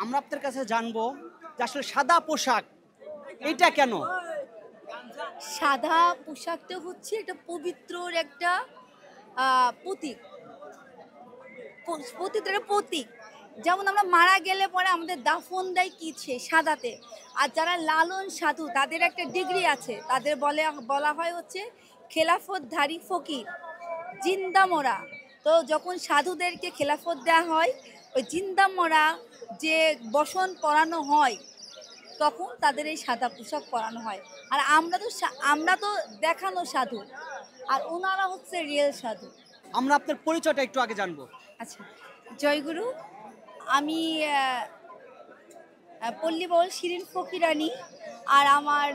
আমরা আপনার কাছে জানবো যে আসলে সাদা পোশাক এটা কেন? সাদা পোশাকটা হচ্ছে এটা পবিত্রর একটা প্রতীক। পতিতার প্রতীক। যেমন আমরা মারা গেলে পরে আমাদের দাফন দেয় কিছে সাদাতে। আর যারা লালন সাধু তাদের একটা ডিগ্রি আছে, তাদের বলা হয় হচ্ছে খেলাফতধারী ফকির, জিন্দা মরা। তো যখন সাধুদেরকে খেলাফত দেওয়া হয়, ওই জিন্দা মরা যে বসন পরানো হয়, তখন তাদের এই সাদা পোশাক পরানো হয়। আর আমরা তো দেখানো সাধু, আর ওনারা হচ্ছে রিয়েল সাধু। আমরা আপনার পরিচয়টা একটু আগে জানবো। আচ্ছা, জয়গুরু। আমি পল্লীবল শিরিন ফকিরানী, আর আমার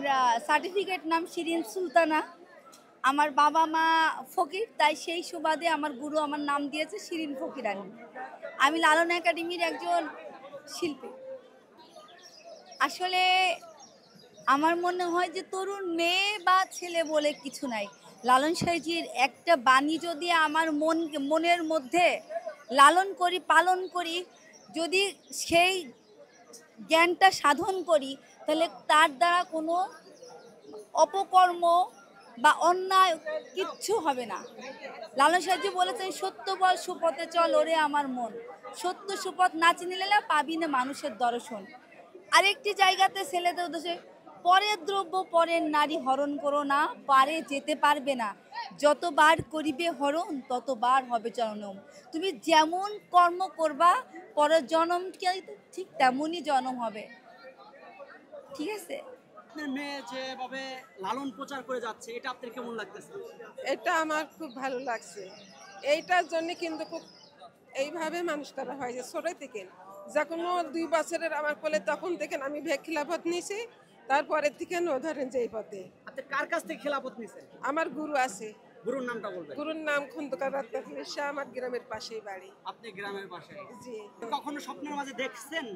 সার্টিফিকেট নাম শিরিন সুলতানা। আমার বাবা মা ফকির, তাই সেই সুবাদে আমার গুরু আমার নাম দিয়েছে শিরিন ফকিরানী। আমি লালন একাডেমির একজন শিল্পী। আসলে আমার মনে হয় যে তরুণ মেয়ে বা ছেলে বলে কিছু নাই। লালন সাইজির একটা বাণী যদি আমার মনের মধ্যে লালন করি, পালন করি, যদি সেই জ্ঞানটা সাধন করি, তাহলে তার দ্বারা কোনো অপকর্ম বা অন্যায় কিচ্ছু হবে না। লালন সাহেবজি বলেছেন, সত্য বল সুপথে চল ওরে আমার মন, সত্য সুপথ না চিনিলে না পাবি না মানুষের দর্শন। আরেকটি জায়গাতে ছেলেদের উদ্দেশ্যে, পরের দ্রব্য পরের নারী হরণ করো না, পারে যেতে পারবে না, যতবার করিবে হরণ ততবার হবে জনম। তুমি যেমন কর্ম করবা, পরের জনমকে ঠিক তেমনই জনম হবে। ঠিক আছে? আপনার মেয়ে যেভাবে লালন প্রচার করে যাচ্ছে এটা আপনার কেমন লাগতেছে? এটা আমার খুব ভালো লাগছে। এইটার জন্য কিন্তু খুব এইভাবে মানুষ করা হয় যে ছোট থেকে যখন 2 বছরের আমার কোলে, তখন থেকে আমি খিলাফত নিয়েছি। তারপরের থেকে ধরেন যে এই পথে। আপনি কার কাছ থেকে খেলাফত নিছেন? আমার গুরু আছে। গুরুর নামটা বলবেন। গুরুর নাম খন্দকার রাত্তাফুল শাহ, আমার গ্রামের পাশেই বাড়ি। আপনি গ্রামের পাশে? জি। কখনো স্বপ্নের মাঝে দেখছেন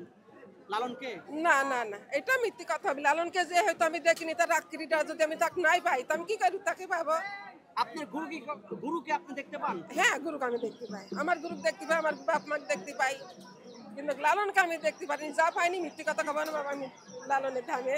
লালনকে? না না না, এটা মিথ্যে কথা। আমি লালনকে যে হয়তো আমি দেখিনি, তার আকৃতিটা যদি আমি তাকে নাই পাই, তো আমি কি করি তাকে পাবো? আপনার গুরুকে আপনি দেখতে পান? হ্যাঁ, গুরুকে আমি দেখতে পাই, আমার গুরুকে দেখতে পাই, আমার বাপ মাকে দেখতে পাই, কিন্তু লালনকে আমি দেখতে পারিনি। যা পাইনি মিথ্যে কথা খাবো না বাবা, আমি লালনের ধামে।